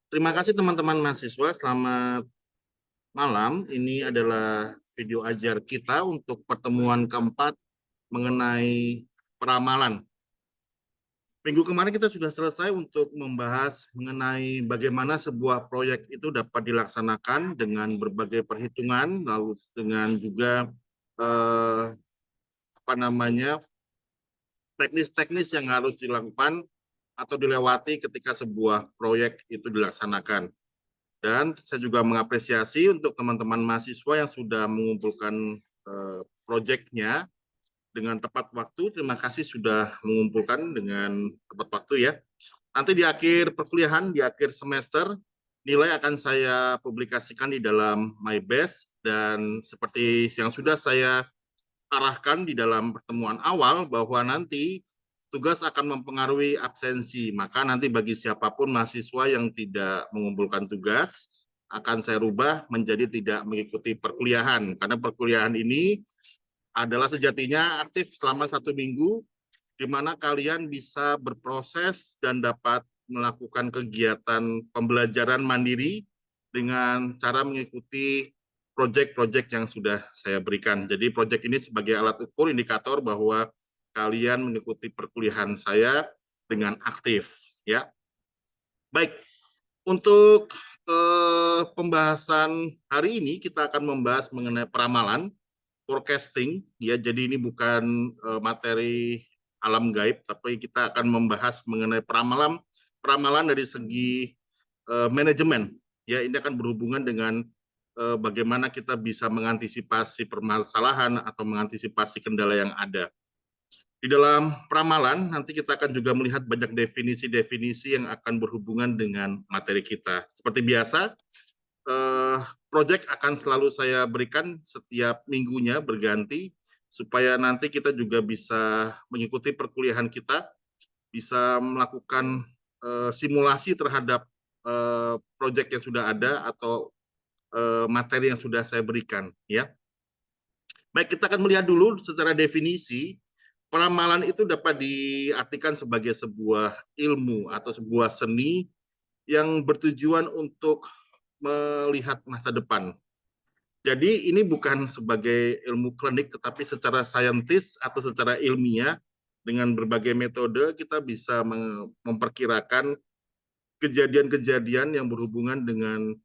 Terima kasih teman-teman mahasiswa. Selamat malam. Ini adalah video ajar kita untuk pertemuan keempat mengenai peramalan. Minggu kemarin kita sudah selesai untuk membahas mengenai bagaimana sebuah proyek itu dapat dilaksanakan dengan berbagai perhitungan, lalu dengan juga eh, apa namanya teknis-teknis yang harus dilakukan atau dilewati ketika sebuah proyek itu dilaksanakan. Dan saya juga mengapresiasi untuk teman-teman mahasiswa yang sudah mengumpulkan proyeknya dengan tepat waktu. Terima kasih sudah mengumpulkan dengan tepat waktu ya. Nanti di akhir perkuliahan, di akhir semester, nilai akan saya publikasikan di dalam MyBest. Dan seperti yang sudah saya arahkan di dalam pertemuan awal, bahwa nanti tugas akan mempengaruhi absensi. Maka nanti bagi siapapun mahasiswa yang tidak mengumpulkan tugas, akan saya rubah menjadi tidak mengikuti perkuliahan. Karena perkuliahan ini adalah sejatinya aktif selama 1 minggu, di mana kalian bisa berproses dan dapat melakukan kegiatan pembelajaran mandiri dengan cara mengikuti proyek-proyek yang sudah saya berikan. Jadi proyek ini sebagai alat ukur indikator bahwa kalian mengikuti perkuliahan saya dengan aktif, ya. Baik, untuk pembahasan hari ini kita akan membahas mengenai peramalan, forecasting, ya. Jadi ini bukan materi alam gaib, tapi kita akan membahas mengenai peramalan, peramalan dari segi manajemen. Ya, ini akan berhubungan dengan bagaimana kita bisa mengantisipasi permasalahan atau mengantisipasi kendala yang ada. Di dalam peramalan, nanti kita akan juga melihat banyak definisi-definisi yang akan berhubungan dengan materi kita. Seperti biasa, proyek akan selalu saya berikan setiap minggunya berganti, supaya nanti kita juga bisa mengikuti perkuliahan kita, bisa melakukan simulasi terhadap proyek yang sudah ada atau materi yang sudah saya berikan, ya. Baik, kita akan melihat dulu secara definisi. Peramalan itu dapat diartikan sebagai sebuah ilmu atau sebuah seni yang bertujuan untuk melihat masa depan. Jadi ini bukan sebagai ilmu klinik, tetapi secara saintis atau secara ilmiah dengan berbagai metode kita bisa memperkirakan kejadian-kejadian yang berhubungan dengan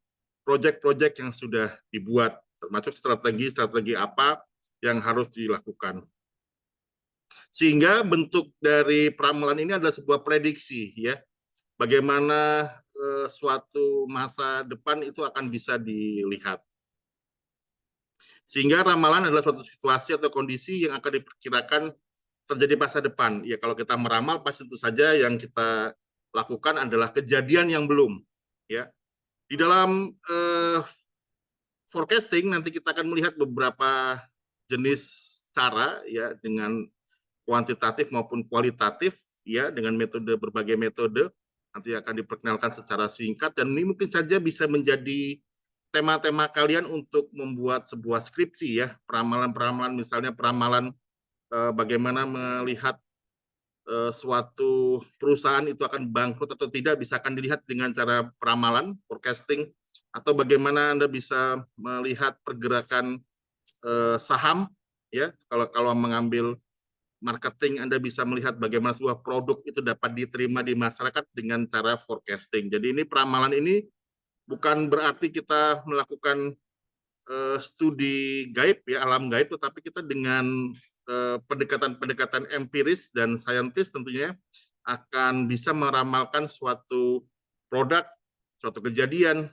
proyek-proyek yang sudah dibuat, termasuk strategi-strategi apa yang harus dilakukan. Sehingga bentuk dari peramalan ini adalah sebuah prediksi, ya, bagaimana suatu masa depan itu akan bisa dilihat. Sehingga ramalan adalah suatu situasi atau kondisi yang akan diperkirakan terjadi masa depan. Ya, kalau kita meramal pasti tentu saja yang kita lakukan adalah kejadian yang belum, ya. Di dalam forecasting nanti kita akan melihat beberapa jenis cara, ya, dengan kuantitatif maupun kualitatif, ya, dengan metode, berbagai metode nanti akan diperkenalkan secara singkat, dan ini mungkin saja bisa menjadi tema-tema kalian untuk membuat sebuah skripsi, ya. Peramalan-peramalan, misalnya peramalan bagaimana melihat suatu perusahaan itu akan bangkrut atau tidak, bisa akan dilihat dengan cara peramalan forecasting, atau bagaimana Anda bisa melihat pergerakan saham, ya. Kalau mengambil marketing, Anda bisa melihat bagaimana sebuah produk itu dapat diterima di masyarakat dengan cara forecasting. Jadi ini peramalan ini bukan berarti kita melakukan studi gaib, ya, alam gaib, tetapi kita dengan pendekatan-pendekatan empiris dan saintis tentunya akan bisa meramalkan suatu produk, suatu kejadian,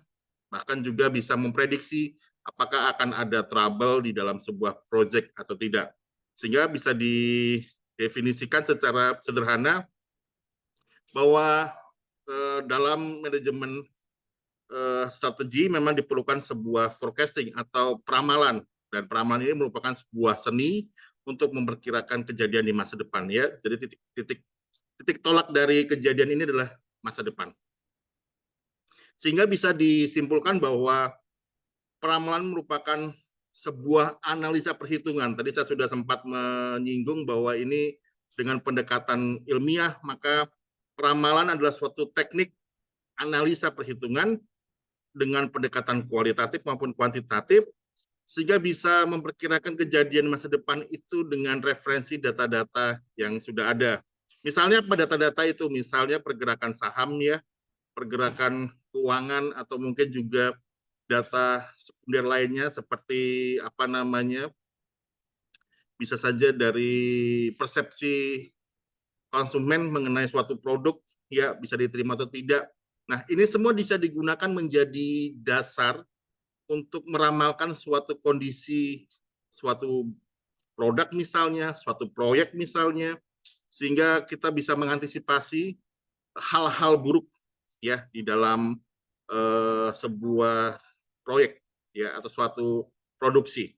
bahkan juga bisa memprediksi apakah akan ada trouble di dalam sebuah project atau tidak. Sehingga bisa didefinisikan secara sederhana bahwa dalam manajemen strategi memang diperlukan sebuah forecasting atau peramalan, dan peramalan ini merupakan sebuah seni untuk memperkirakan kejadian di masa depan, ya. Jadi titik tolak dari kejadian ini adalah masa depan. Sehingga bisa disimpulkan bahwa peramalan merupakan sebuah analisa perhitungan. Tadi saya sudah sempat menyinggung bahwa ini dengan pendekatan ilmiah, maka peramalan adalah suatu teknik analisa perhitungan dengan pendekatan kualitatif maupun kuantitatif, sehingga bisa memperkirakan kejadian masa depan itu dengan referensi data-data yang sudah ada. Misalnya apa data-data itu? Misalnya pergerakan saham ya, pergerakan keuangan, atau mungkin juga data sekunder lainnya seperti apa namanya, bisa saja dari persepsi konsumen mengenai suatu produk, ya bisa diterima atau tidak. Nah, ini semua bisa digunakan menjadi dasar untuk meramalkan suatu kondisi, suatu produk misalnya, suatu proyek misalnya, sehingga kita bisa mengantisipasi hal-hal buruk ya di dalam sebuah proyek ya atau suatu produksi.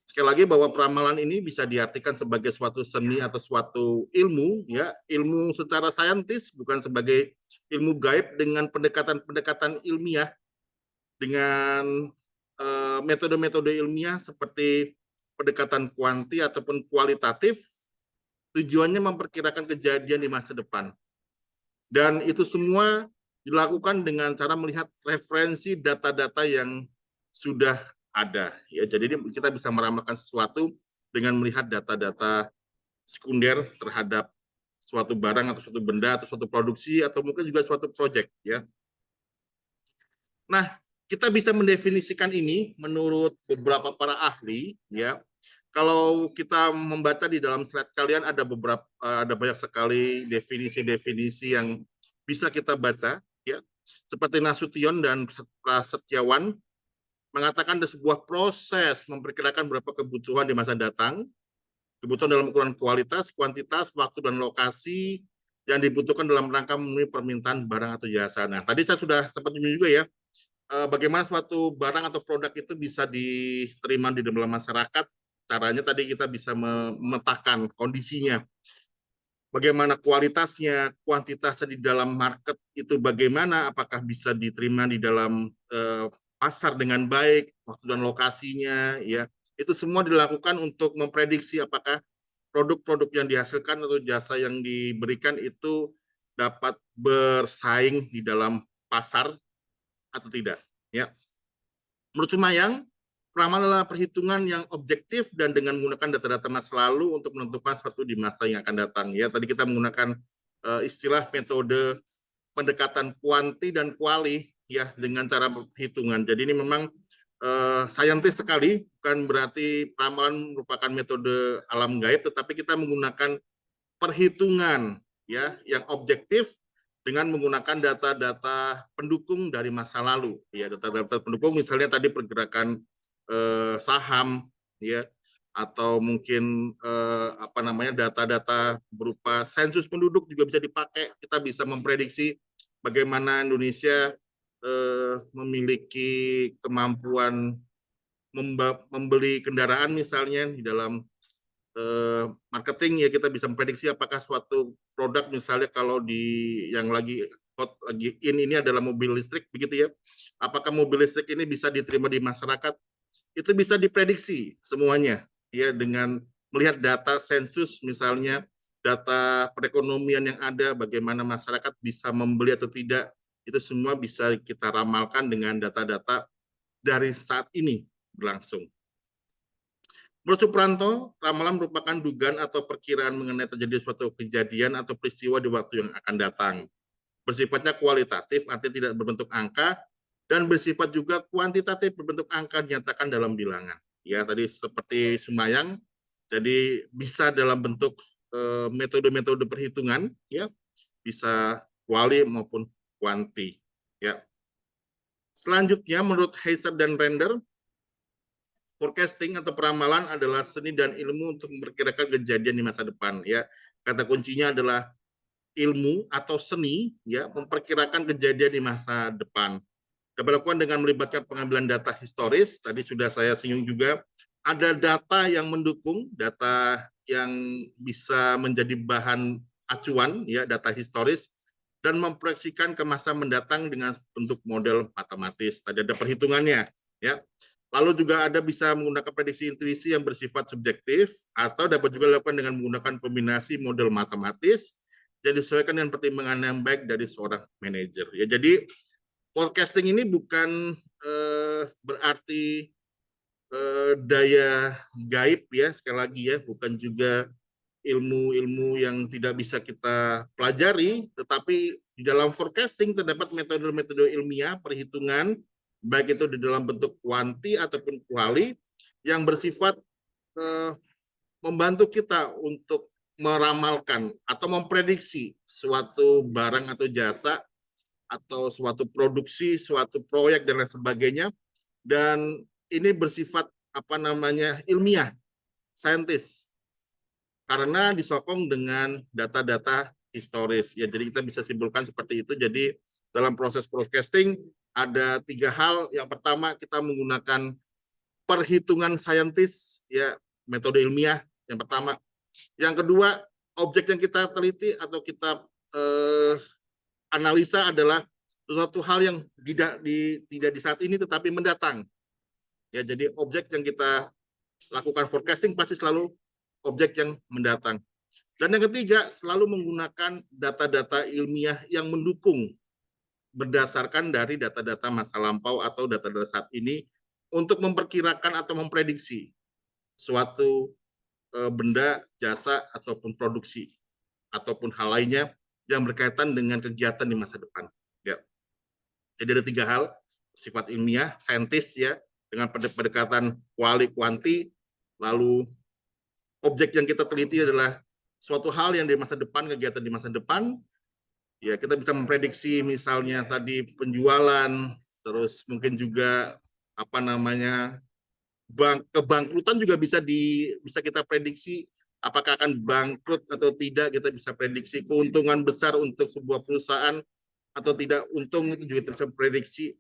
Sekali lagi bahwa peramalan ini bisa diartikan sebagai suatu seni atau suatu ilmu ya, ilmu secara saintis, bukan sebagai ilmu gaib dengan pendekatan-pendekatan ilmiah, dengan metode-metode ilmiah seperti pendekatan kuanti ataupun kualitatif. Tujuannya memperkirakan kejadian di masa depan. Dan itu semua dilakukan dengan cara melihat referensi data-data yang sudah ada. Ya, jadi kita bisa meramalkan sesuatu dengan melihat data-data sekunder terhadap suatu barang atau suatu benda atau suatu produksi atau mungkin juga suatu proyek. Ya. Nah, kita bisa mendefinisikan ini menurut beberapa para ahli. Ya, kalau kita membaca di dalam slide kalian ada banyak sekali definisi-definisi yang bisa kita baca ya. Seperti Nasution dan Prasetyawan mengatakan ada sebuah proses memperkirakan berapa kebutuhan di masa datang, kebutuhan dalam ukuran kualitas, kuantitas, waktu dan lokasi yang dibutuhkan dalam rangka memenuhi permintaan barang atau jasa. Nah, tadi saya sudah sempat menyinggung juga ya, bagaimana suatu barang atau produk itu bisa diterima di dalam masyarakat. Caranya tadi kita bisa memetakan kondisinya, bagaimana kualitasnya, kuantitasnya di dalam market itu bagaimana, apakah bisa diterima di dalam pasar dengan baik, waktu dan lokasinya, ya itu semua dilakukan untuk memprediksi apakah produk-produk yang dihasilkan atau jasa yang diberikan itu dapat bersaing di dalam pasar atau tidak. Ya, menurut Sumayang, peramalan adalah perhitungan yang objektif dan dengan menggunakan data-data masa lalu untuk menentukan sesuatu di masa yang akan datang. Ya, tadi kita menggunakan istilah metode pendekatan kuanti dan kuali ya dengan cara perhitungan. Jadi ini memang saintis sekali, bukan berarti peramalan merupakan metode alam gaib, tetapi kita menggunakan perhitungan ya yang objektif dengan menggunakan data-data pendukung dari masa lalu ya, data-data pendukung misalnya tadi pergerakan saham ya, atau mungkin apa namanya data-data berupa sensus penduduk juga bisa dipakai. Kita bisa memprediksi bagaimana Indonesia memiliki kemampuan membeli kendaraan misalnya di dalam marketing ya, kita bisa memprediksi apakah suatu produk misalnya kalau di yang lagi hot lagi ini adalah mobil listrik begitu ya, apakah mobil listrik ini bisa diterima di masyarakat, itu bisa diprediksi semuanya ya dengan melihat data sensus misalnya, data perekonomian yang ada, bagaimana masyarakat bisa membeli atau tidak, itu semua bisa kita ramalkan dengan data-data dari saat ini berlangsung. Menurut Supranto, ramalan merupakan dugaan atau perkiraan mengenai terjadi suatu kejadian atau peristiwa di waktu yang akan datang. Bersifatnya kualitatif, artinya tidak berbentuk angka, dan bersifat juga kuantitatif, berbentuk angka dinyatakan dalam bilangan. Ya, tadi seperti Sumayang, jadi bisa dalam bentuk metode-metode perhitungan, ya, bisa kuali maupun kuanti. Ya. Selanjutnya, menurut Heiser dan Render, forecasting atau peramalan adalah seni dan ilmu untuk memperkirakan kejadian di masa depan. Ya, kata kuncinya adalah ilmu atau seni, ya, memperkirakan kejadian di masa depan. Dapat dilakukan dengan melibatkan pengambilan data historis. Tadi sudah saya singgung juga. Ada data yang mendukung, data yang bisa menjadi bahan acuan, ya, data historis, dan memproyeksikan ke masa mendatang dengan bentuk model matematis. Tadi ada perhitungannya, ya. Lalu juga ada bisa menggunakan prediksi intuisi yang bersifat subjektif, atau dapat juga dilakukan dengan menggunakan kombinasi model matematis dan disesuaikan dengan pertimbangan yang baik dari seorang manajer. Ya, jadi forecasting ini bukan berarti daya gaib ya, sekali lagi ya, bukan juga ilmu-ilmu yang tidak bisa kita pelajari, tetapi di dalam forecasting terdapat metode-metode ilmiah perhitungan, baik itu di dalam bentuk kuanti ataupun kuali, yang bersifat membantu kita untuk meramalkan atau memprediksi suatu barang atau jasa atau suatu produksi, suatu proyek dan lain sebagainya. Dan ini bersifat ilmiah, saintis, karena disokong dengan data-data historis. Ya, jadi kita bisa simpulkan seperti itu. Jadi dalam proses forecasting ada 3 hal. Yang pertama, kita menggunakan perhitungan saintis, ya, metode ilmiah. Yang pertama. Yang kedua, objek yang kita teliti atau kita analisa adalah sesuatu hal yang tidak di saat ini tetapi mendatang. Ya, jadi objek yang kita lakukan forecasting pasti selalu objek yang mendatang. Dan yang ketiga, selalu menggunakan data-data ilmiah yang mendukung berdasarkan dari data-data masa lampau atau data-data saat ini untuk memperkirakan atau memprediksi suatu benda, jasa, ataupun produksi, ataupun hal lainnya yang berkaitan dengan kegiatan di masa depan. Ya. Jadi ada 3 hal, sifat ilmiah, saintis ya, dengan pendekatan kuali kuanti, lalu objek yang kita teliti adalah suatu hal yang di masa depan, kegiatan di masa depan, ya kita bisa memprediksi misalnya tadi penjualan, terus mungkin juga kebangkrutan juga bisa kita prediksi apakah akan bangkrut atau tidak, kita bisa prediksi keuntungan besar untuk sebuah perusahaan atau tidak untung, itu juga bisa prediksi.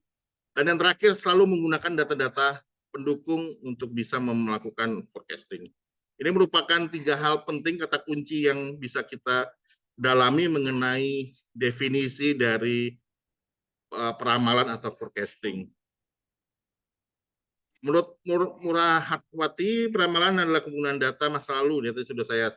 Dan yang terakhir selalu menggunakan data-data pendukung untuk bisa melakukan forecasting. Ini merupakan 3 hal penting, kata kunci yang bisa kita dalami mengenai definisi dari peramalan atau forecasting. Menurut Murahwati, peramalan adalah penggunaan data masa lalu. Itu sudah saya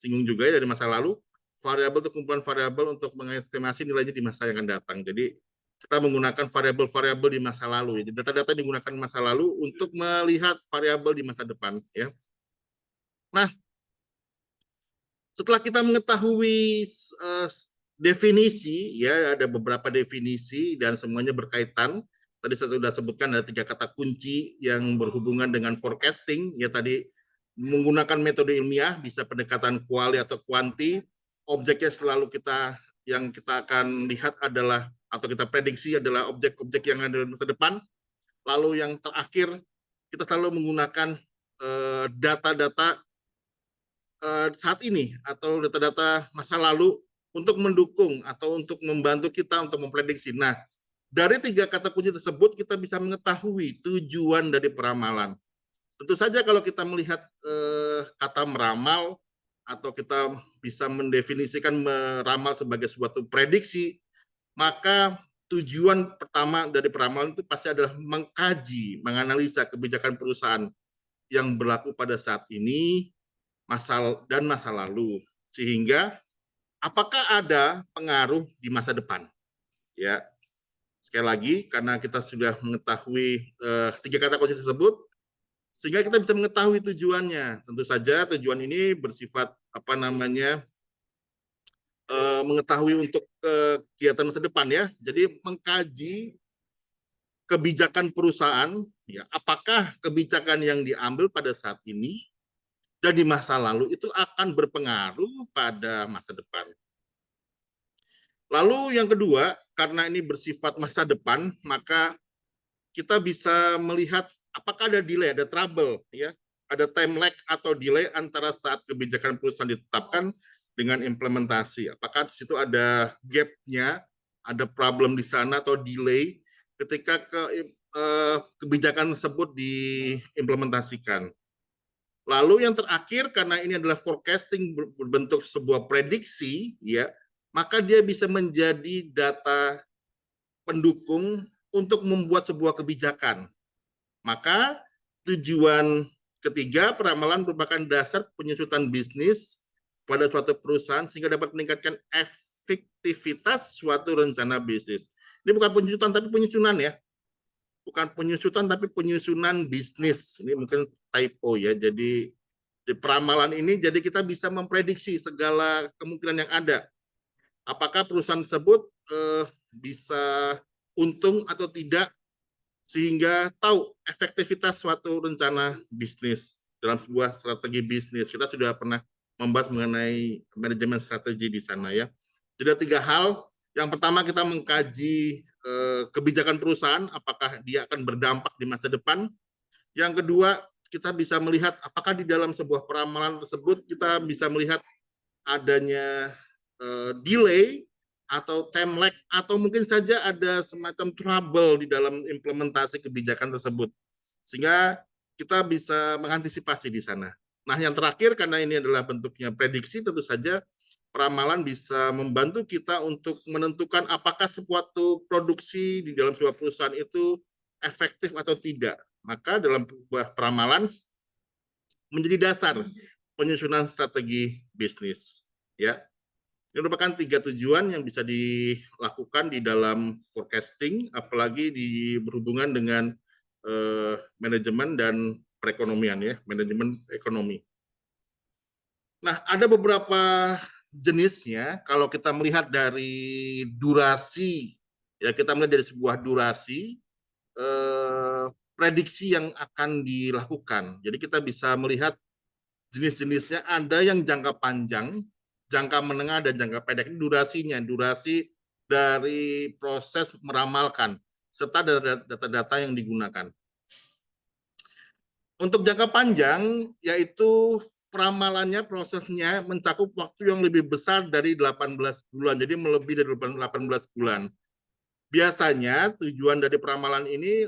singgung juga ya, dari masa lalu. Variabel itu kumpulan variabel untuk mengestimasi nilainya di masa yang akan datang. Jadi kita menggunakan variabel-variabel di masa lalu. Jadi data-data digunakan di masa lalu untuk melihat variabel di masa depan. Ya. Nah, setelah kita mengetahui definisi, ya ada beberapa definisi dan semuanya berkaitan. Tadi saya sudah sebutkan ada 3 kata kunci yang berhubungan dengan forecasting. Ya tadi menggunakan metode ilmiah, bisa pendekatan kuali atau kuanti. Objeknya selalu kita akan lihat adalah atau kita prediksi adalah objek-objek yang ada di masa depan. Lalu yang terakhir kita selalu menggunakan data-data saat ini atau data-data masa lalu untuk mendukung atau untuk membantu kita untuk memprediksi. Nah, dari 3 kata kunci tersebut kita bisa mengetahui tujuan dari peramalan. Tentu saja kalau kita melihat kata meramal atau kita bisa mendefinisikan meramal sebagai suatu prediksi, maka tujuan pertama dari peramalan itu pasti adalah mengkaji, menganalisa kebijakan perusahaan yang berlaku pada saat ini dan masa lalu, sehingga apakah ada pengaruh di masa depan. Ya, sekali lagi, karena kita sudah mengetahui 3 kata kunci tersebut, sehingga kita bisa mengetahui tujuannya. Tentu saja tujuan ini bersifat mengetahui untuk kegiatan masa depan ya. Jadi mengkaji kebijakan perusahaan, ya, apakah kebijakan yang diambil pada saat ini dan di masa lalu itu akan berpengaruh pada masa depan. Lalu yang kedua, karena ini bersifat masa depan, maka kita bisa melihat apakah ada delay, ada trouble, ya, ada time lag atau delay antara saat kebijakan perusahaan ditetapkan dengan implementasi. Apakah di situ ada gap-nya, ada problem di sana atau delay ketika kebijakan tersebut diimplementasikan. Lalu yang terakhir, karena ini adalah forecasting berbentuk sebuah prediksi, ya, maka dia bisa menjadi data pendukung untuk membuat sebuah kebijakan. Maka tujuan ketiga, peramalan merupakan dasar penyusunan bisnis pada suatu perusahaan sehingga dapat meningkatkan efektivitas suatu rencana bisnis. Ini bukan penyusutan tapi penyusunan ya. Bukan penyusutan tapi penyusunan bisnis. Ini mungkin typo ya. Jadi di peramalan ini jadi kita bisa memprediksi segala kemungkinan yang ada. Apakah perusahaan tersebut bisa untung atau tidak sehingga tahu efektivitas suatu rencana bisnis dalam sebuah strategi bisnis. Kita sudah pernah membahas mengenai manajemen strategi di sana ya. Jadi ada 3 hal. Yang pertama kita mengkaji kebijakan perusahaan, apakah dia akan berdampak di masa depan. Yang kedua, kita bisa melihat apakah di dalam sebuah peramalan tersebut kita bisa melihat adanya delay atau time lag atau mungkin saja ada semacam trouble di dalam implementasi kebijakan tersebut. Sehingga kita bisa mengantisipasi di sana. Nah, yang terakhir karena ini adalah bentuknya prediksi, tentu saja peramalan bisa membantu kita untuk menentukan apakah suatu produksi di dalam sebuah perusahaan itu efektif atau tidak. Maka dalam sebuah peramalan menjadi dasar penyusunan strategi bisnis. Ya, ini merupakan 3 tujuan yang bisa dilakukan di dalam forecasting, apalagi berhubungan dengan manajemen dan perekonomian ya, manajemen ekonomi. Nah, ada beberapa jenisnya. Kalau kita melihat dari durasi, ya kita melihat dari sebuah durasi prediksi yang akan dilakukan. Jadi kita bisa melihat jenis-jenisnya. Ada yang jangka panjang, jangka menengah, dan jangka pendek. Ini durasinya, durasi dari proses meramalkan serta data-data yang digunakan. Untuk jangka panjang, yaitu peramalannya, prosesnya mencakup waktu yang lebih besar dari 18 bulan, jadi melebihi dari 18 bulan. Biasanya tujuan dari peramalan ini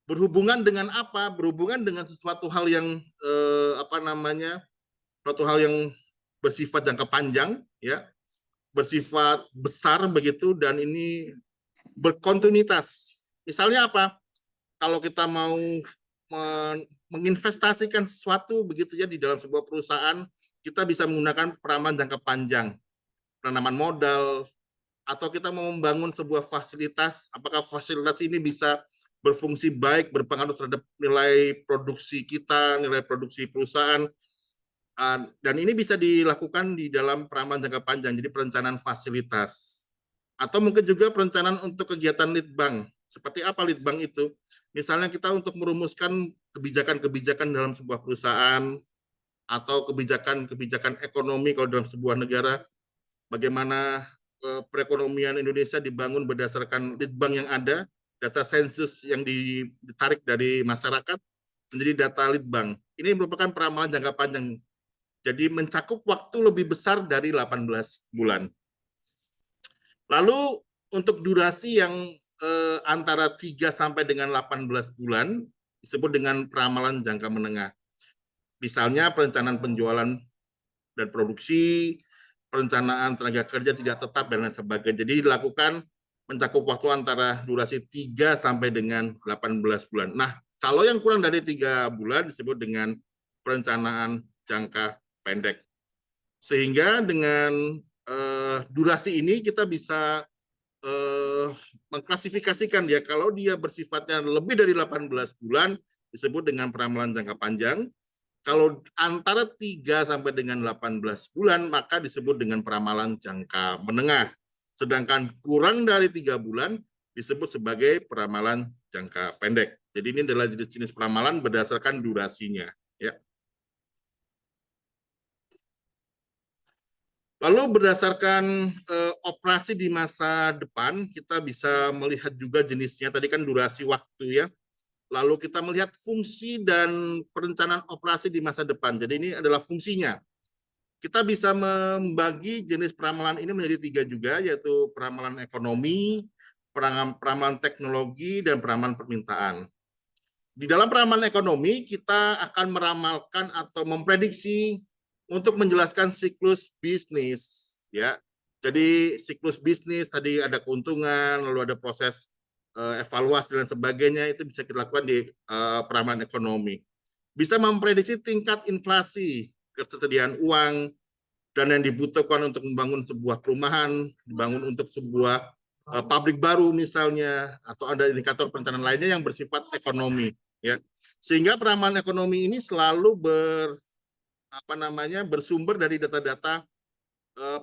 berhubungan dengan apa? Berhubungan dengan sesuatu hal yang suatu hal yang bersifat jangka panjang, ya, bersifat besar begitu, dan ini berkontinuitas. Misalnya apa? Kalau kita mau menginvestasikan sesuatu begitu ya di dalam sebuah perusahaan, kita bisa menggunakan peramalan jangka panjang, penanaman modal, atau kita mau membangun sebuah fasilitas, apakah fasilitas ini bisa berfungsi baik, berpengaruh terhadap nilai produksi kita, nilai produksi perusahaan, dan ini bisa dilakukan di dalam peramalan jangka panjang, jadi perencanaan fasilitas. Atau mungkin juga perencanaan untuk kegiatan lead bank. Seperti apa lead bank itu? Misalnya kita untuk merumuskan kebijakan-kebijakan dalam sebuah perusahaan atau kebijakan-kebijakan ekonomi kalau dalam sebuah negara, bagaimana perekonomian Indonesia dibangun berdasarkan lead bank yang ada, data sensus yang ditarik dari masyarakat menjadi data lead bank. Ini merupakan peramalan jangka panjang. Jadi mencakup waktu lebih besar dari 18 bulan. Lalu untuk durasi yang antara 3 sampai dengan 18 bulan disebut dengan peramalan jangka menengah. Misalnya perencanaan penjualan dan produksi, perencanaan tenaga kerja tidak tetap dan lain sebagainya. Jadi dilakukan mencakup waktu antara durasi 3 sampai dengan 18 bulan. Nah, kalau yang kurang dari 3 bulan disebut dengan perencanaan jangka pendek. Sehingga dengan durasi ini kita bisa mengklasifikasikan dia, kalau dia bersifatnya lebih dari 18 bulan disebut dengan peramalan jangka panjang. Kalau antara 3 sampai dengan 18 bulan maka disebut dengan peramalan jangka menengah. Sedangkan kurang dari 3 bulan disebut sebagai peramalan jangka pendek. Jadi ini adalah jenis-jenis peramalan berdasarkan durasinya, ya. Lalu berdasarkan operasi di masa depan, kita bisa melihat juga jenisnya. Tadi kan durasi waktu ya. Lalu kita melihat fungsi dan perencanaan operasi di masa depan. Jadi ini adalah fungsinya. Kita bisa membagi jenis peramalan ini menjadi 3 juga, yaitu peramalan ekonomi, peramalan teknologi, dan peramalan permintaan. Di dalam peramalan ekonomi, kita akan meramalkan atau memprediksi untuk menjelaskan siklus bisnis, ya. Jadi siklus bisnis tadi ada keuntungan, lalu ada proses evaluasi dan sebagainya, itu bisa kita lakukan di peramalan ekonomi. Bisa memprediksi tingkat inflasi ketersediaan uang, dan yang dibutuhkan untuk membangun sebuah perumahan, dibangun untuk sebuah pabrik baru misalnya, atau ada indikator perencanaan lainnya yang bersifat ekonomi, ya. Sehingga peramalan ekonomi ini selalu bersumber dari data-data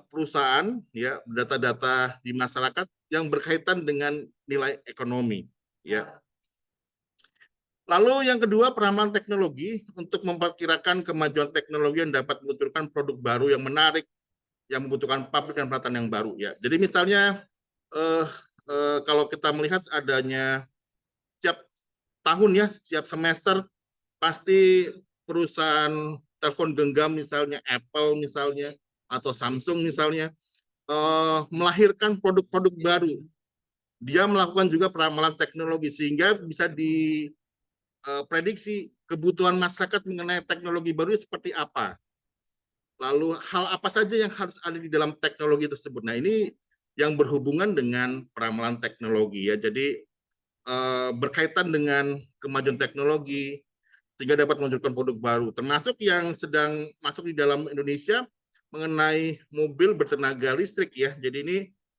perusahaan, ya, data-data di masyarakat yang berkaitan dengan nilai ekonomi, ya. Lalu yang kedua, peramalan teknologi untuk memperkirakan kemajuan teknologi yang dapat meluncurkan produk baru yang menarik, yang membutuhkan pabrik dan peralatan yang baru, ya. Jadi misalnya kalau kita melihat adanya setiap tahun, ya, setiap semester pasti perusahaan telepon genggam misalnya Apple misalnya atau Samsung misalnya melahirkan produk-produk baru. Dia melakukan juga peramalan teknologi sehingga bisa diprediksi kebutuhan masyarakat mengenai teknologi baru seperti apa. Lalu hal apa saja yang harus ada di dalam teknologi tersebut. Nah, ini yang berhubungan dengan peramalan teknologi, ya. Jadi berkaitan dengan kemajuan teknologi sehingga dapat meluncurkan produk baru, termasuk yang sedang masuk di dalam Indonesia mengenai mobil bertenaga listrik, ya. Jadi ini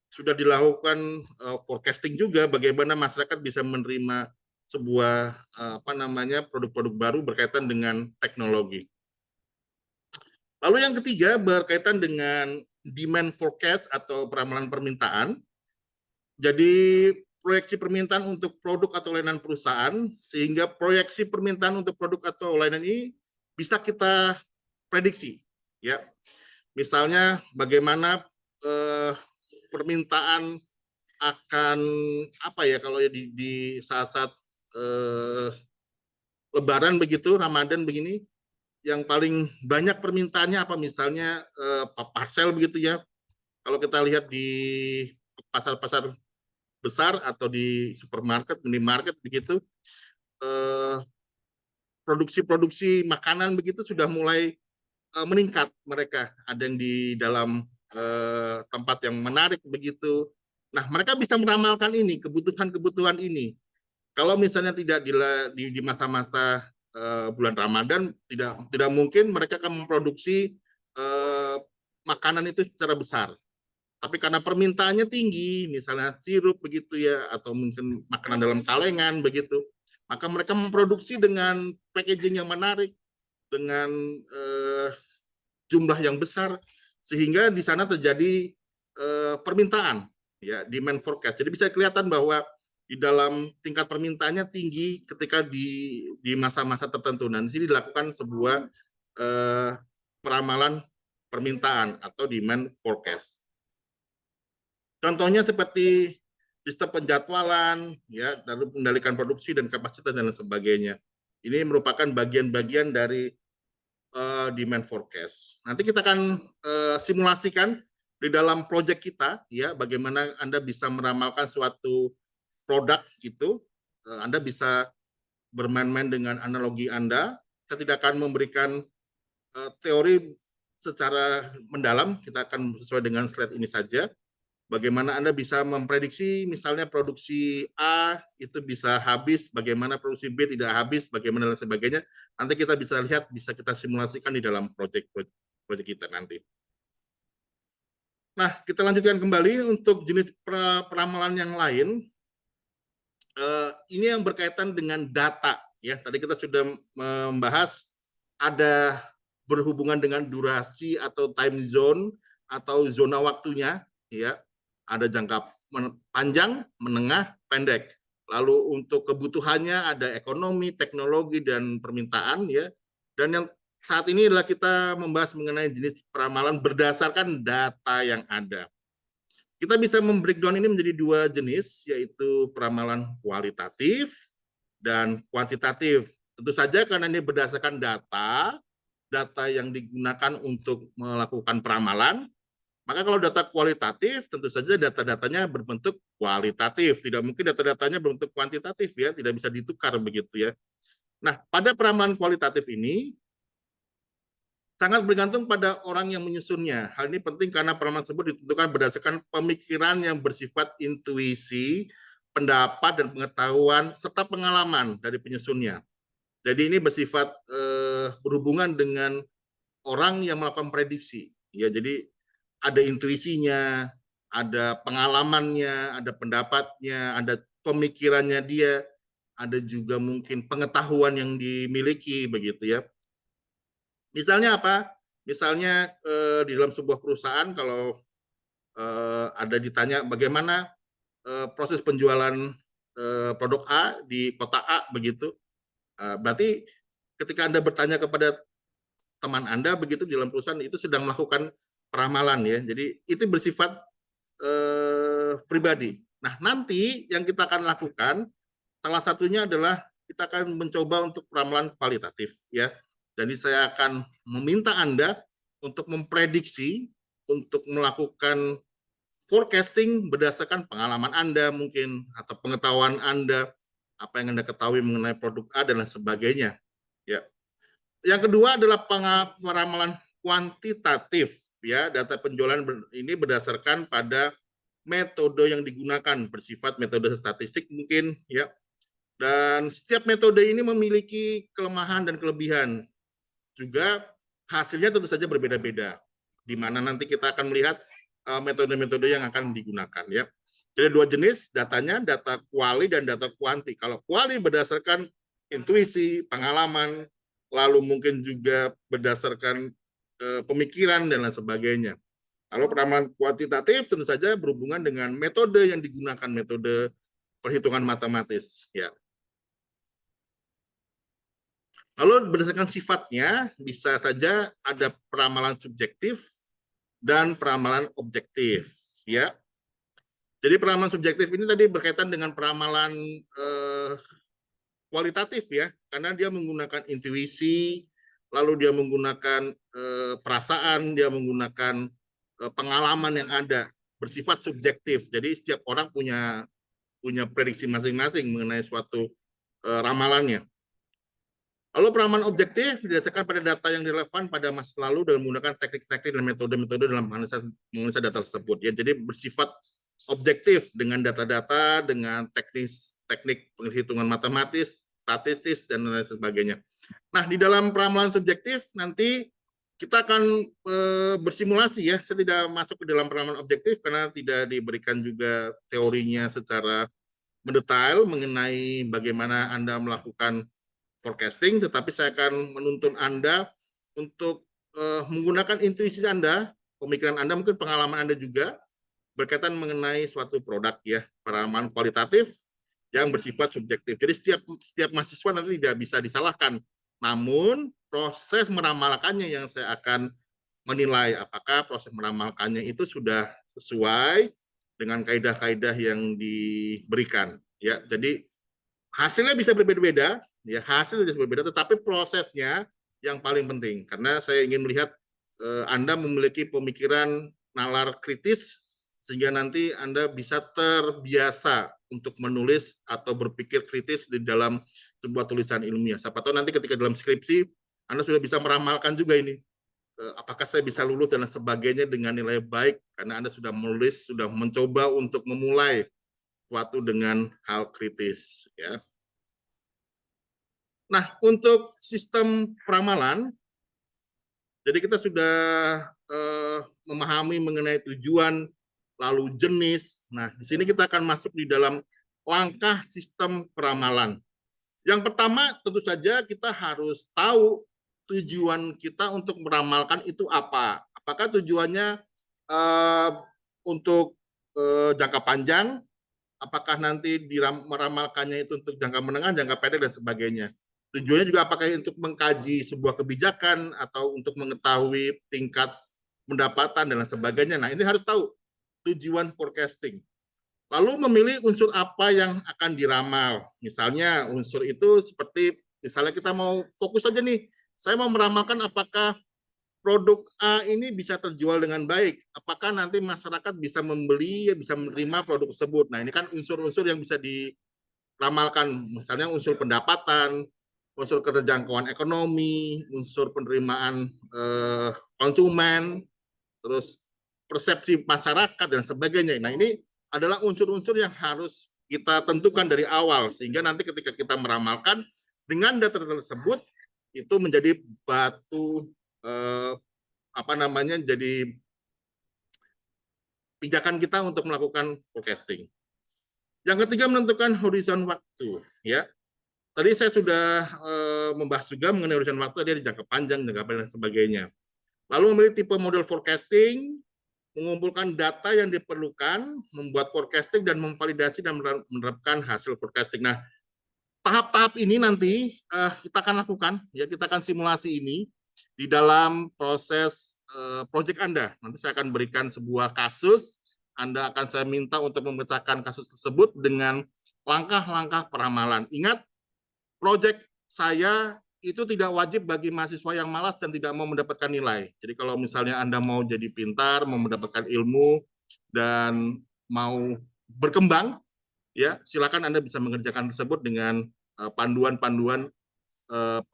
sudah dilakukan forecasting juga bagaimana masyarakat bisa menerima sebuah produk-produk baru berkaitan dengan teknologi. Lalu yang ketiga berkaitan dengan demand forecast atau peramalan permintaan. Jadi proyeksi permintaan untuk produk atau layanan perusahaan, sehingga proyeksi permintaan untuk produk atau layanan ini bisa kita prediksi, ya. Misalnya bagaimana permintaan akan kalau di saat-saat Lebaran begitu, Ramadan begini, yang paling banyak permintaannya apa, misalnya parcel begitu, ya. Kalau kita lihat di pasar-pasar besar atau di supermarket, minimarket begitu, produksi-produksi makanan begitu sudah mulai meningkat mereka. Ada yang di dalam tempat yang menarik begitu. Nah, mereka bisa meramalkan ini, kebutuhan-kebutuhan ini. Kalau misalnya tidak di masa-masa bulan Ramadan, tidak mungkin mereka akan memproduksi makanan itu secara besar. Tapi karena permintaannya tinggi, misalnya sirup begitu, ya, atau mungkin makanan dalam kalengan begitu, maka mereka memproduksi dengan packaging yang menarik, dengan jumlah yang besar, sehingga di sana terjadi permintaan, ya, demand forecast. Jadi bisa kelihatan bahwa di dalam tingkat permintaannya tinggi ketika di masa-masa tertentu. Nah, di sini dilakukan sebuah peramalan permintaan atau demand forecast. Contohnya seperti sistem penjadwalan, ya, lalu mengendalikan produksi dan kapasitas dan lain sebagainya. Ini merupakan bagian-bagian dari demand forecast. Nanti kita akan simulasikan di dalam proyek kita, ya, bagaimana Anda bisa meramalkan suatu produk itu. Anda bisa bermain-main dengan analogi Anda. Saya tidak akan memberikan teori secara mendalam, kita akan sesuai dengan slide ini saja. Bagaimana Anda bisa memprediksi misalnya produksi A itu bisa habis, bagaimana produksi B tidak habis, bagaimana dan sebagainya. Nanti kita bisa lihat, bisa kita simulasikan di dalam proyek kita nanti. Nah, kita lanjutkan kembali untuk jenis peramalan yang lain. Ini yang berkaitan dengan data, ya. Tadi kita sudah membahas ada berhubungan dengan durasi atau time zone atau zona waktunya, ya. Ada jangka panjang, menengah, pendek. Lalu untuk kebutuhannya ada ekonomi, teknologi, dan permintaan, ya. Dan yang saat ini adalah kita membahas mengenai jenis peramalan berdasarkan data yang ada. Kita bisa membreakdown ini menjadi dua jenis, yaitu peramalan kualitatif dan kuantitatif. Tentu saja karena ini berdasarkan data yang digunakan untuk melakukan peramalan. Maka kalau data kualitatif, tentu saja data-datanya berbentuk kualitatif. Tidak mungkin data-datanya berbentuk kuantitatif, ya, tidak bisa ditukar begitu, ya. Nah, pada peramalan kualitatif ini sangat bergantung pada orang yang menyusunnya. Hal ini penting karena peramalan tersebut ditentukan berdasarkan pemikiran yang bersifat intuisi, pendapat dan pengetahuan serta pengalaman dari penyusunnya. Jadi ini bersifat berhubungan dengan orang yang melakukan prediksi. Ya, jadi ada intuisinya, ada pengalamannya, ada pendapatnya, ada pemikirannya dia, ada juga mungkin pengetahuan yang dimiliki begitu ya. Misalnya apa? Misalnya di dalam sebuah perusahaan kalau ada ditanya bagaimana proses penjualan produk A di kota A begitu. Berarti ketika Anda bertanya kepada teman Anda begitu di dalam perusahaan itu sedang melakukan peramalan ya. Jadi itu bersifat pribadi. Nah, nanti yang kita akan lakukan salah satunya adalah kita akan mencoba untuk peramalan kualitatif ya. Jadi saya akan meminta Anda untuk memprediksi, untuk melakukan forecasting berdasarkan pengalaman Anda mungkin atau pengetahuan Anda, apa yang Anda ketahui mengenai produk A dan lain sebagainya. Ya. Yang kedua adalah peramalan kuantitatif ya, data penjualan ini berdasarkan pada metode yang digunakan, bersifat metode statistik mungkin ya. Dan setiap metode ini memiliki kelemahan dan kelebihan. Juga hasilnya tentu saja berbeda-beda. Di mana nanti kita akan melihat metode-metode yang akan digunakan ya. Jadi dua jenis datanya, data kuali dan data kuanti. Kalau kuali berdasarkan intuisi, pengalaman, lalu mungkin juga berdasarkan pemikiran dan lain sebagainya. Kalau peramalan kuantitatif tentu saja berhubungan dengan metode yang digunakan, metode perhitungan matematis. Ya. Lalu berdasarkan sifatnya bisa saja ada peramalan subjektif dan peramalan objektif. Ya. Jadi peramalan subjektif ini tadi berkaitan dengan peramalan kualitatif ya, karena dia menggunakan intuisi, lalu dia menggunakan perasaan, dia menggunakan pengalaman yang ada, bersifat subjektif. Jadi setiap orang punya prediksi masing-masing mengenai suatu ramalannya. Lalu peramalan objektif didasarkan pada data yang relevan pada masa lalu dan menggunakan teknik-teknik dan metode-metode dalam menganalisa data tersebut. Ya, jadi bersifat objektif dengan data-data, dengan teknik penghitungan matematis, statistis, dan lain sebagainya. Nah, di dalam peramalan subjektif nanti kita akan bersimulasi ya. Saya tidak masuk ke dalam peramalan objektif karena tidak diberikan juga teorinya secara mendetail mengenai bagaimana Anda melakukan forecasting, tetapi saya akan menuntun Anda untuk menggunakan intuisi Anda, pemikiran Anda, mungkin pengalaman Anda juga berkaitan mengenai suatu produk ya, peramalan kualitatif yang bersifat subjektif. Jadi setiap mahasiswa nanti tidak bisa disalahkan. Namun proses meramalkannya yang saya akan menilai apakah proses meramalkannya itu sudah sesuai dengan kaidah-kaidah yang diberikan. Ya, jadi hasilnya bisa berbeda-beda, ya hasil bisa berbeda, tetapi prosesnya yang paling penting karena saya ingin melihat Anda memiliki pemikiran nalar kritis sehingga nanti Anda bisa terbiasa untuk menulis atau berpikir kritis di dalam sebuah tulisan ilmiah. Siapa tahu nanti ketika dalam skripsi Anda sudah bisa meramalkan juga ini apakah saya bisa lulus dan sebagainya dengan nilai baik karena Anda sudah menulis, sudah mencoba untuk memulai suatu dengan hal kritis ya. Nah, untuk sistem peramalan, jadi kita sudah memahami mengenai tujuan, lalu jenis. Nah, di sini kita akan masuk di dalam langkah sistem peramalan. Yang pertama, tentu saja kita harus tahu tujuan kita untuk meramalkan itu apa. Apakah tujuannya untuk jangka panjang, apakah nanti meramalkannya itu untuk jangka menengah, jangka pendek, dan sebagainya. Tujuannya juga apakah untuk mengkaji sebuah kebijakan atau untuk mengetahui tingkat pendapatan dan lain sebagainya. Nah, ini harus tahu tujuan forecasting. Lalu memilih unsur apa yang akan diramal. Misalnya unsur itu seperti, misalnya kita mau fokus saja nih, saya mau meramalkan apakah produk A ini bisa terjual dengan baik. Apakah nanti masyarakat bisa membeli, bisa menerima produk tersebut. Nah, ini kan unsur-unsur yang bisa diramalkan. Misalnya unsur pendapatan, unsur keterjangkauan ekonomi, unsur penerimaan konsumen, terus persepsi masyarakat dan sebagainya. Nah, ini adalah unsur-unsur yang harus kita tentukan dari awal sehingga nanti ketika kita meramalkan dengan data tersebut itu menjadi batu jadi pijakan kita untuk melakukan forecasting. Yang ketiga, menentukan horizon waktu. Ya, tadi saya sudah membahas juga mengenai horizon waktu, ada di jangka panjang, jangka pendek, dan sebagainya. Lalu memilih tipe model forecasting, mengumpulkan data yang diperlukan, membuat forecasting, dan memvalidasi dan menerapkan hasil forecasting. Nah, tahap-tahap ini nanti kita akan lakukan, ya, kita akan simulasi ini di dalam proses proyek Anda. Nanti saya akan berikan sebuah kasus, Anda akan saya minta untuk memecahkan kasus tersebut dengan langkah-langkah peramalan. Ingat, proyek saya itu tidak wajib bagi mahasiswa yang malas dan tidak mau mendapatkan nilai. Jadi kalau misalnya Anda mau jadi pintar, mau mendapatkan ilmu, dan mau berkembang, ya silakan Anda bisa mengerjakan tersebut dengan panduan-panduan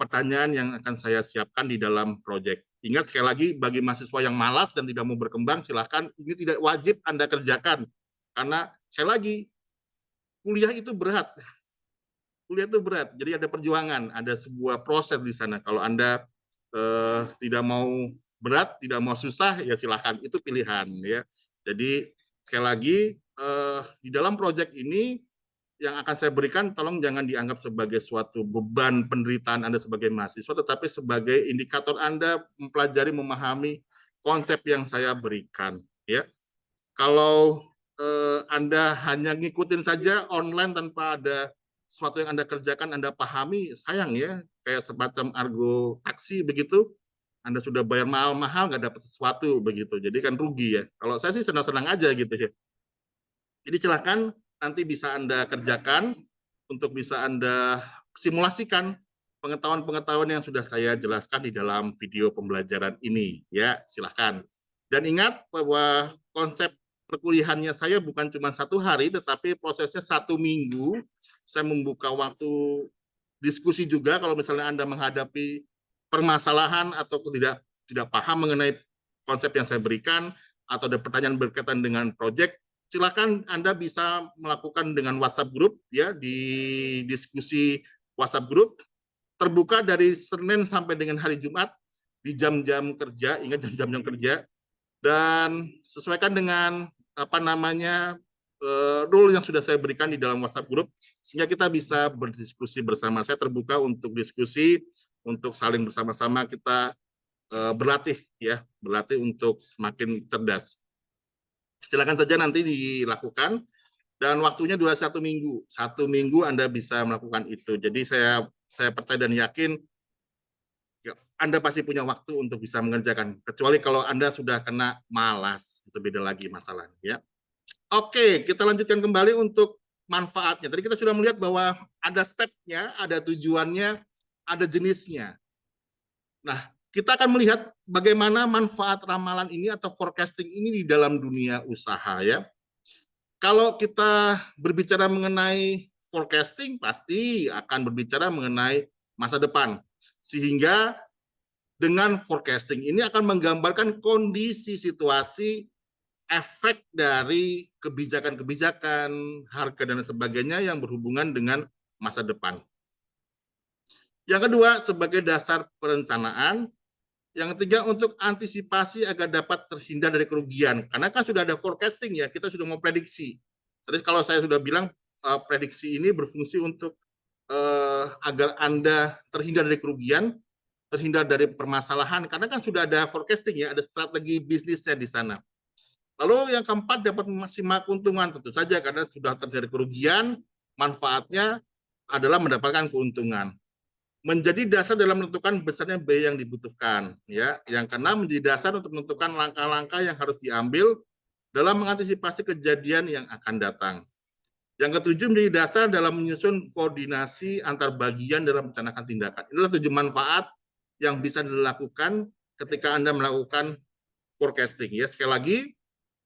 pertanyaan yang akan saya siapkan di dalam proyek. Ingat sekali lagi, bagi mahasiswa yang malas dan tidak mau berkembang, silakan, ini tidak wajib Anda kerjakan. Karena sekali lagi, kuliah itu berat. Kuliah itu berat, jadi ada perjuangan, ada sebuah proses di sana. Kalau Anda tidak mau berat, tidak mau susah, ya silahkan, itu pilihan. Ya. Jadi sekali lagi, di dalam proyek ini yang akan saya berikan, tolong jangan dianggap sebagai suatu beban penderitaan Anda sebagai mahasiswa, tetapi sebagai indikator Anda mempelajari, memahami konsep yang saya berikan. Ya. Kalau Anda hanya ngikutin saja online tanpa ada sesuatu yang Anda kerjakan, Anda pahami, sayang ya, kayak semacam argo taksi begitu, Anda sudah bayar mahal-mahal, nggak dapat sesuatu begitu, jadi kan rugi ya. Kalau saya sih senang-senang aja gitu ya. Jadi silakan nanti bisa Anda kerjakan untuk bisa Anda simulasikan pengetahuan-pengetahuan yang sudah saya jelaskan di dalam video pembelajaran ini. Ya, silakan. Dan ingat bahwa konsep perkuliahannya saya bukan cuma 1 hari, tetapi prosesnya 1 minggu. Saya membuka waktu diskusi juga kalau misalnya Anda menghadapi permasalahan atau tidak paham mengenai konsep yang saya berikan, atau ada pertanyaan berkaitan dengan proyek, silakan Anda bisa melakukan dengan WhatsApp group, ya, di diskusi WhatsApp group, terbuka dari Senin sampai dengan hari Jumat di jam-jam kerja, ingat jam-jam kerja, dan sesuaikan dengan rule yang sudah saya berikan di dalam WhatsApp group, sehingga kita bisa berdiskusi bersama. Saya terbuka untuk diskusi, untuk saling bersama-sama kita berlatih, ya, berlatih untuk semakin cerdas. Silakan saja nanti dilakukan, dan waktunya durasi 1 minggu. 1 minggu Anda bisa melakukan itu. Jadi saya percaya dan yakin ya, Anda pasti punya waktu untuk bisa mengerjakan. Kecuali kalau Anda sudah kena malas, itu beda lagi masalahnya. Ya. Oke, kita lanjutkan kembali untuk manfaatnya. Tadi kita sudah melihat bahwa ada step-nya, ada tujuannya, ada jenisnya. Nah, kita akan melihat bagaimana manfaat ramalan ini atau forecasting ini di dalam dunia usaha, ya. Kalau kita berbicara mengenai forecasting, pasti akan berbicara mengenai masa depan. Sehingga dengan forecasting ini akan menggambarkan kondisi situasi, efek dari kebijakan-kebijakan, harga dan sebagainya yang berhubungan dengan masa depan. Yang kedua, sebagai dasar perencanaan. Yang ketiga, untuk antisipasi agar dapat terhindar dari kerugian. Karena kan sudah ada forecasting, ya, kita sudah mau prediksi. Tadi kalau saya sudah bilang, prediksi ini berfungsi untuk agar Anda terhindar dari kerugian, terhindar dari permasalahan, karena kan sudah ada forecasting, ya, ada strategi bisnisnya di sana. Lalu yang keempat, dapat memaksimalkan keuntungan, tentu saja karena sudah terjadi kerugian, manfaatnya adalah mendapatkan keuntungan. Menjadi dasar dalam menentukan besarnya biaya yang dibutuhkan, ya. Yang keenam, menjadi dasar untuk menentukan langkah-langkah yang harus diambil dalam mengantisipasi kejadian yang akan datang. Yang ketujuh, menjadi dasar dalam menyusun koordinasi antar bagian dalam merencanakan tindakan. Inilah 7 manfaat yang bisa dilakukan ketika Anda melakukan forecasting, ya. Sekali lagi,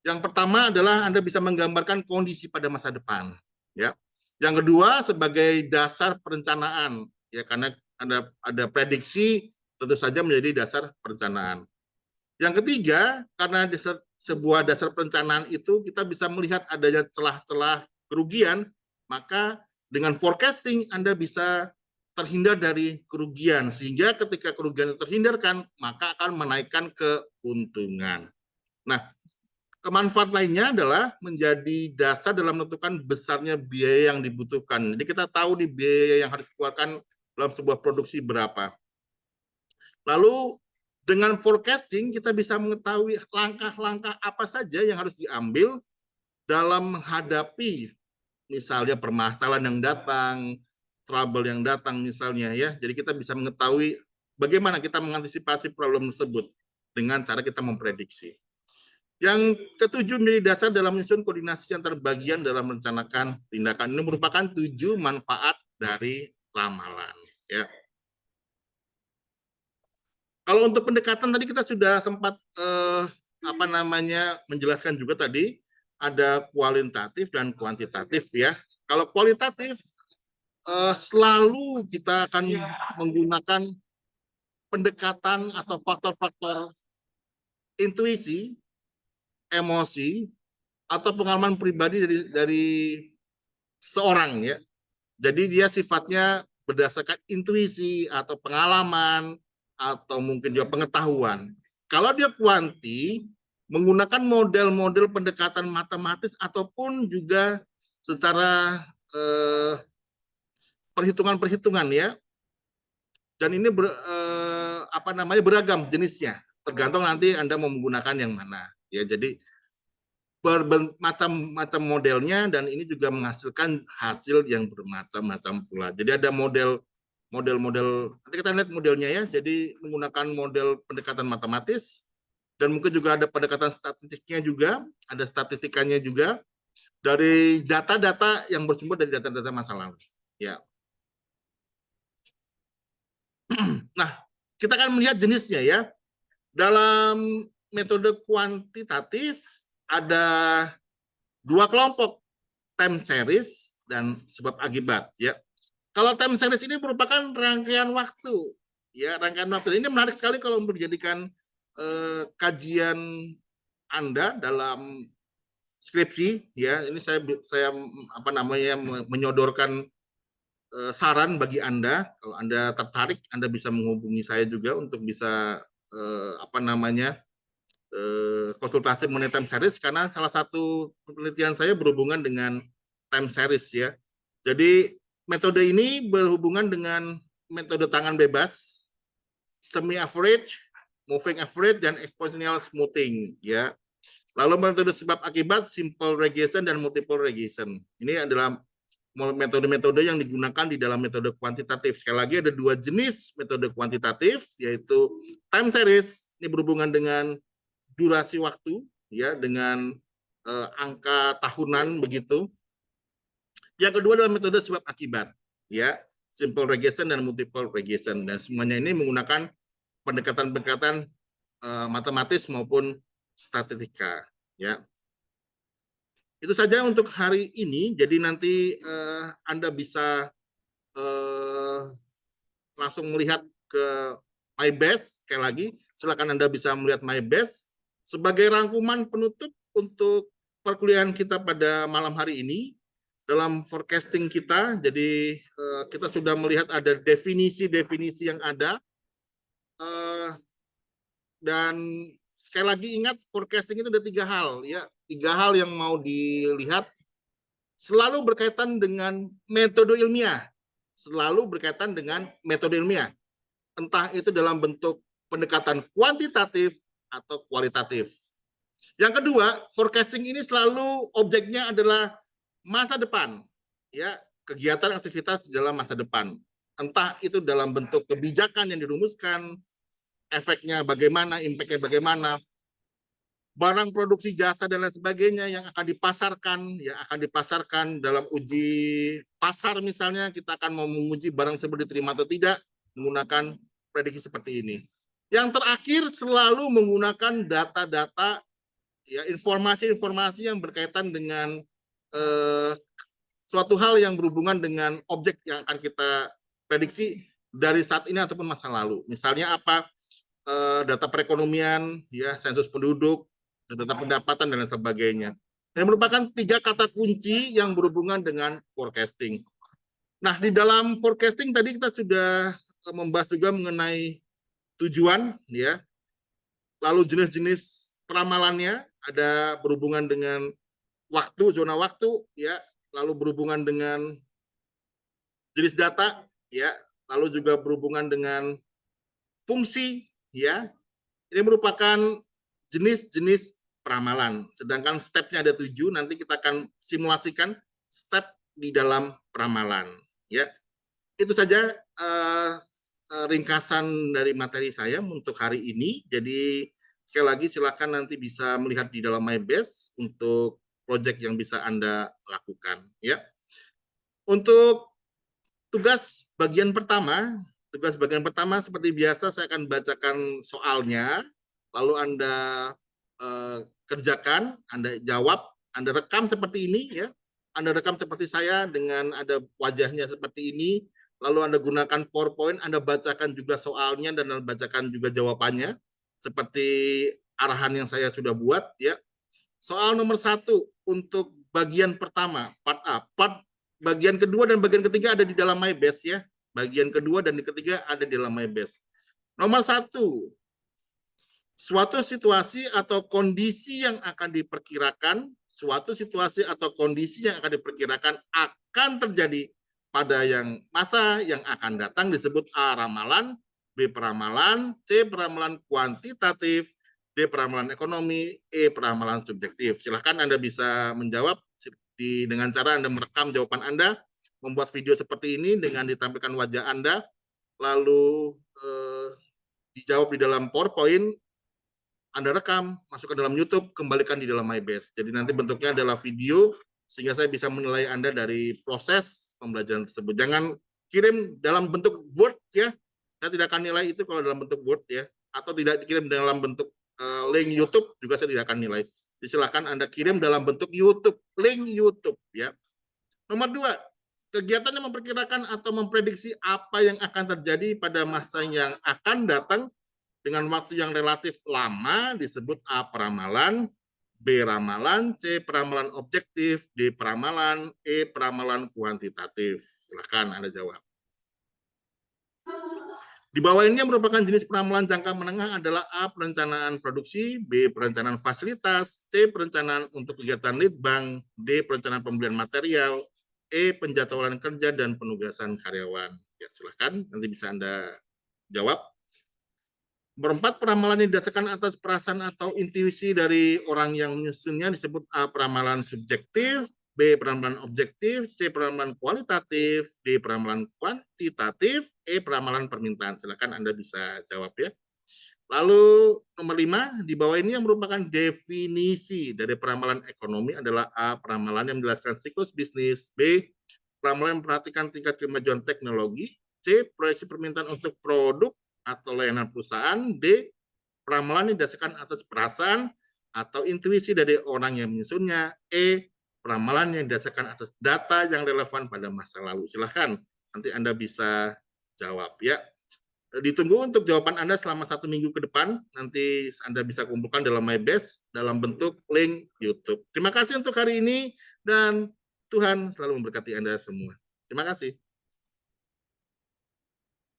yang pertama adalah Anda bisa menggambarkan kondisi pada masa depan, ya. Yang kedua, sebagai dasar perencanaan, ya, karena ada prediksi, tentu saja menjadi dasar perencanaan. Yang ketiga, karena sebuah dasar perencanaan itu kita bisa melihat adanya celah-celah kerugian, maka dengan forecasting Anda bisa terhindar dari kerugian, sehingga ketika kerugian terhindarkan maka akan menaikkan keuntungan. Nah, kemanfaat lainnya adalah menjadi dasar dalam menentukan besarnya biaya yang dibutuhkan. Jadi kita tahu nih biaya yang harus dikeluarkan dalam sebuah produksi berapa. Lalu dengan forecasting kita bisa mengetahui langkah-langkah apa saja yang harus diambil dalam menghadapi misalnya permasalahan yang datang, trouble yang datang misalnya ya. Jadi kita bisa mengetahui bagaimana kita mengantisipasi problem tersebut dengan cara kita memprediksi. Yang ketujuh menjadi dasar dalam menyusun koordinasi antar bagian dalam merencanakan tindakan. Ini merupakan 7 manfaat dari ramalan ya. Kalau untuk pendekatan tadi kita sudah sempat menjelaskan juga tadi ada kualitatif dan kuantitatif ya. Kalau kualitatif selalu kita akan menggunakan pendekatan atau faktor-faktor intuisi, emosi, atau pengalaman pribadi dari seorang ya. Jadi dia sifatnya berdasarkan intuisi atau pengalaman atau mungkin juga pengetahuan. Kalau dia kuanti menggunakan model-model pendekatan matematis ataupun juga secara perhitungan-perhitungan ya. Dan ini beragam jenisnya, tergantung nanti Anda mau menggunakan yang mana. Ya, jadi bermacam-macam modelnya dan ini juga menghasilkan hasil yang bermacam-macam pula. Jadi ada model nanti kita lihat modelnya ya. Jadi menggunakan model pendekatan matematis dan mungkin juga ada pendekatan statistiknya juga, ada statistikanya juga dari data-data yang bersumber dari data-data masa lalu. Ya. Nah, kita akan melihat jenisnya ya. Dalam metode kuantitatif ada 2 kelompok, time series dan sebab akibat ya. Kalau time series ini merupakan rangkaian waktu ya, rangkaian waktu. Ini menarik sekali kalau menjadikan kajian Anda dalam skripsi ya. Ini saya menyodorkan saran bagi Anda. Kalau Anda tertarik, Anda bisa menghubungi saya juga untuk bisa konsultasi mengenai time series, karena salah satu penelitian saya berhubungan dengan time series ya. Jadi metode ini berhubungan dengan metode tangan bebas, semi average, moving average, dan exponential smoothing ya. Lalu metode sebab akibat, simple regression dan multiple regression. Ini adalah metode-metode yang digunakan di dalam metode kuantitatif. Sekali lagi ada 2 jenis metode kuantitatif, yaitu time series, ini berhubungan dengan durasi waktu, ya, dengan angka tahunan begitu. Yang kedua adalah metode sebab akibat, ya, simple regression dan multiple regression, dan semuanya ini menggunakan pendekatan-pendekatan matematis maupun statistika, ya. Itu saja untuk hari ini. Jadi nanti Anda bisa langsung melihat ke MyBase. Sekali lagi, silakan Anda bisa melihat MyBase sebagai rangkuman penutup untuk perkuliahan kita pada malam hari ini. Dalam forecasting kita, jadi kita sudah melihat ada definisi-definisi yang ada, dan sekali lagi ingat, forecasting itu ada 3 hal, ya. 3 hal yang mau dilihat, selalu berkaitan dengan metode ilmiah. Selalu berkaitan dengan metode ilmiah. Entah itu dalam bentuk pendekatan kuantitatif atau kualitatif. Yang kedua, forecasting ini selalu objeknya adalah masa depan. Ya, kegiatan aktivitas dalam masa depan. Entah itu dalam bentuk kebijakan yang dirumuskan, efeknya bagaimana, impact-nya bagaimana, barang produksi jasa dan lain sebagainya yang akan dipasarkan, ya akan dipasarkan dalam uji pasar misalnya, kita akan mau menguji barang tersebut diterima atau tidak menggunakan prediksi seperti ini. Yang terakhir selalu menggunakan data-data, ya, informasi-informasi yang berkaitan dengan suatu hal yang berhubungan dengan objek yang akan kita prediksi dari saat ini ataupun masa lalu. Misalnya apa? Data perekonomian, ya, sensus penduduk, data pendapatan dan lain sebagainya. Dan merupakan 3 kata kunci yang berhubungan dengan forecasting. Nah, di dalam forecasting tadi kita sudah membahas juga mengenai tujuan, ya. Lalu jenis-jenis peramalannya ada berhubungan dengan waktu, zona waktu, ya. Lalu berhubungan dengan jenis data, ya. Lalu juga berhubungan dengan fungsi, ya. Ini merupakan jenis-jenis peramalan. Sedangkan stepnya ada 7, nanti kita akan simulasikan step di dalam peramalan. Ya, itu saja ringkasan dari materi saya untuk hari ini. Jadi sekali lagi silakan nanti bisa melihat di dalam MyBase untuk proyek yang bisa Anda lakukan. Ya, untuk tugas bagian pertama seperti biasa saya akan bacakan soalnya, lalu Anda kerjakan, Anda jawab, Anda rekam seperti ini, ya. Anda rekam seperti saya dengan ada wajahnya seperti ini, lalu Anda gunakan PowerPoint, Anda bacakan juga soalnya dan Anda bacakan juga jawabannya seperti arahan yang saya sudah buat, ya. Soal nomor 1 untuk bagian pertama, part A. Bagian kedua dan bagian ketiga ada di dalam MyBase, ya. Bagian kedua dan ketiga ada di dalam MyBase. Nomor 1, suatu situasi atau kondisi yang akan diperkirakan, akan terjadi pada masa yang akan datang disebut A, ramalan, B, peramalan, C, peramalan kuantitatif, D, peramalan ekonomi, E, peramalan subjektif. Silahkan Anda bisa menjawab dengan cara Anda merekam jawaban Anda, membuat video seperti ini dengan ditampilkan wajah Anda, lalu dijawab di dalam PowerPoint, Anda rekam, masukkan dalam YouTube, kembalikan di dalam MyBase. Jadi nanti bentuknya adalah video, sehingga saya bisa menilai Anda dari proses pembelajaran tersebut. Jangan kirim dalam bentuk Word, ya. Saya tidak akan nilai itu kalau dalam bentuk Word, ya. Atau tidak dikirim dalam bentuk link YouTube, juga saya tidak akan nilai. Silakan Anda kirim dalam bentuk YouTube, link YouTube, ya. Nomor 2, kegiatan yang memperkirakan atau memprediksi apa yang akan terjadi pada masa yang akan datang dengan waktu yang relatif lama disebut A, peramalan, B, ramalan, C, peramalan objektif, D, peramalan, E, peramalan kuantitatif. Silakan Anda jawab. Di bawah ini yang merupakan jenis peramalan jangka menengah adalah A, perencanaan produksi, B, perencanaan fasilitas, C, perencanaan untuk kegiatan lead bank, D, perencanaan pembelian material, E, penjadwalan kerja dan penugasan karyawan. Ya, silakan nanti bisa Anda jawab. Berempat, peramalan yang didasarkan atas perasaan atau intuisi dari orang yang menyusunnya disebut A, peramalan subjektif, B, peramalan objektif, C, peramalan kualitatif, D, peramalan kuantitatif, E, peramalan permintaan. Silakan Anda bisa jawab, ya. Lalu nomor 5, di bawah ini yang merupakan definisi dari peramalan ekonomi adalah A, peramalan yang menjelaskan siklus bisnis, B, peramalan yang memperhatikan tingkat kemajuan teknologi, C, proyeksi permintaan untuk produk atau layanan perusahaan, D, peramalan yang didasarkan atas perasaan atau intuisi dari orang yang menyusunnya, E, peramalan yang didasarkan atas data yang relevan pada masa lalu. Silahkan, nanti Anda bisa jawab, ya. Ditunggu untuk jawaban Anda selama 1 minggu ke depan, nanti Anda bisa kumpulkan dalam MyBase dalam bentuk link YouTube. Terima kasih untuk hari ini, dan Tuhan selalu memberkati Anda semua. Terima kasih.